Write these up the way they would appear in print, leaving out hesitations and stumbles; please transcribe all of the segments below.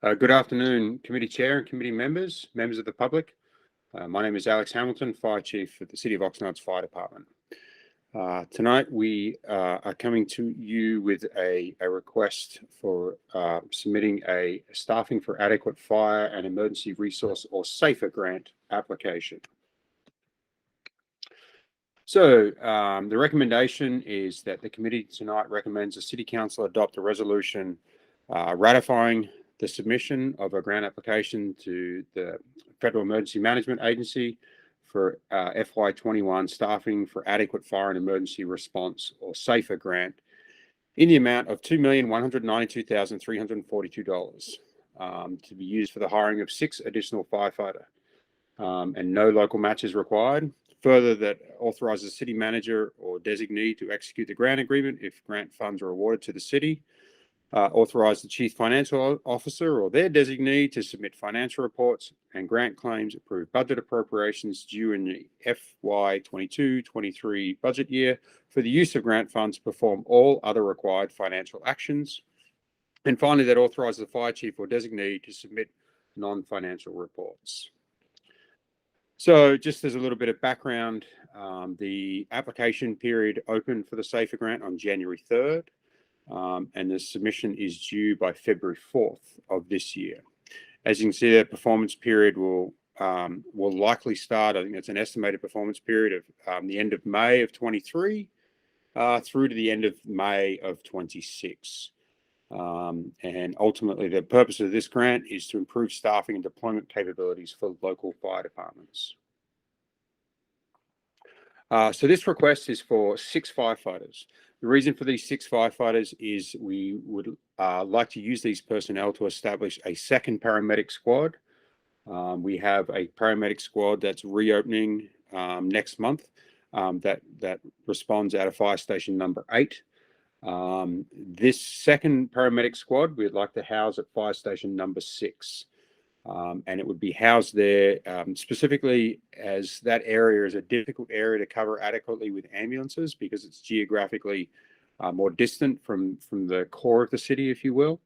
Good afternoon, committee chair and committee members, members of the public. My name is Alex Hamilton, Fire Chief at the City of Oxnard's Fire Department. Tonight we are coming to you with a request for submitting a Staffing for Adequate Fire and Emergency Resource or SAFER grant application. So the recommendation is that the committee tonight recommends the City Council adopt a resolution ratifying the submission of a grant application to the Federal Emergency Management Agency for FY21 Staffing for Adequate Fire and Emergency Response or SAFER grant in the amount of $2,192,342 to be used for the hiring of 6 additional firefighter and no local match is required. Further, that authorizes the city manager or designee to execute the grant agreement if grant funds are awarded to the city. Authorize the chief financial officer or their designee to submit financial reports and grant claims, approve budget appropriations due in the FY22-23 budget year for the use of grant funds, perform all other required financial actions. And finally, that authorizes the fire chief or designee to submit non-financial reports. So just as a little bit of background, the application period opened for the SAFER grant on January 3rd. And the submission is due by February 4th of this year. As you can see, the performance period will likely start. I think it's an estimated performance period of the end of May of 23 through to the end of May of 26. And ultimately, the purpose of this grant is to improve staffing and deployment capabilities for local fire departments. So this request is for 6 firefighters. The reason for these 6 firefighters is we would like to use these personnel to establish a second paramedic squad. We have a paramedic squad that's reopening next month that responds out of fire station number 8. This second paramedic squad we'd like to house at fire station number 6. And it would be housed there specifically as that area is a difficult area to cover adequately with ambulances because it's geographically more distant from the core of the city, if you will.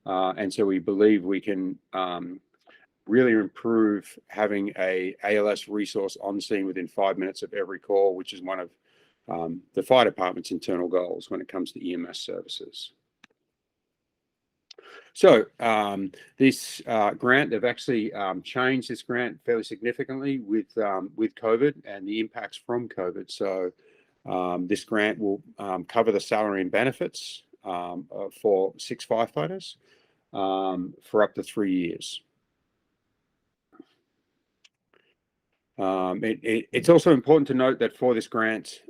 And so we believe we can really improve having a ALS resource on scene within 5 minutes of every call, which is one of the fire department's internal goals when it comes to EMS services. So this grant, they've actually changed this grant fairly significantly with COVID and the impacts from COVID. So this grant will cover the salary and benefits for 6 firefighters for up to 3 years. It's also important to note that for this grant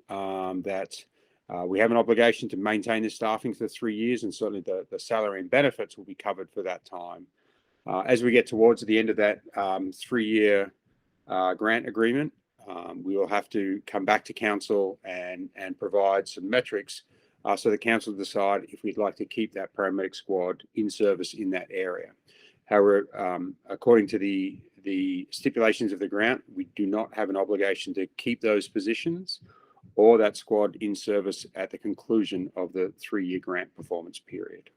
we have an obligation to maintain the staffing for 3 years, and certainly the salary and benefits will be covered for that time. As we get towards the end of that 3-year grant agreement, we will have to come back to council and provide some metrics so the council decide if we'd like to keep that paramedic squad in service in that area. However, according to the stipulations of the grant, we do not have an obligation to keep those positions or that squad in service at the conclusion of the 3-year grant performance period.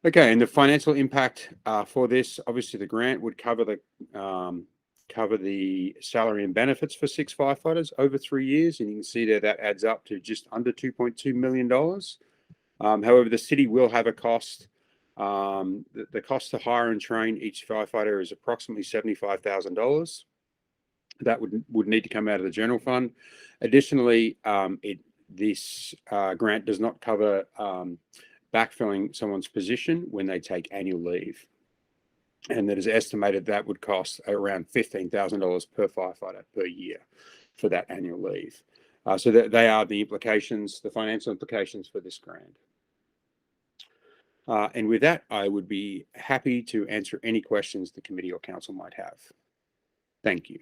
Okay, and the financial impact for this, obviously the grant would cover the salary and benefits for 6 firefighters over 3 years, and you can see there that adds up to just under $2.2 million. However, the city will have a cost. The cost to hire and train each firefighter is approximately $75,000. That would need to come out of the general fund. Additionally, this grant does not cover backfilling someone's position when they take annual leave. And that is estimated that would cost around $15,000 per firefighter per year for that annual leave. So they are the implications, the financial implications for this grant. And with that, I would be happy to answer any questions the committee or council might have. Thank you.